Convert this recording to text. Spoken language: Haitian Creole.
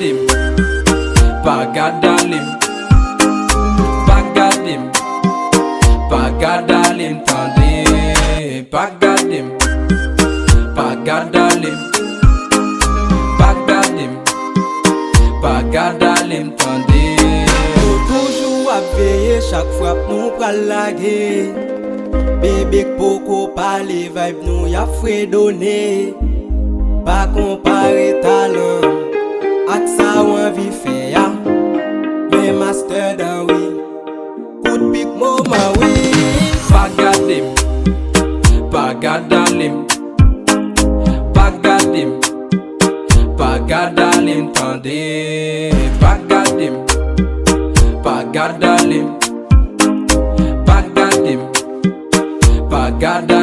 Pagadim, pagadalim, pagadim, pagadalim, tande, pagadim, pagadalim, pagadim, pagadalim, tande. Nous toujours à veiller chaque fois que nous pral laguer. Bébé beaucoup parler, vibe nous y a fredonné. Pas comparer talent, ak sa ou envie faire ya. Mais master dan oui, coup de pique moment oui. Pagadim, pagadalim, pagadim, pagadalim, tande, pagadim, pagadalim, pagadim, pagadalim.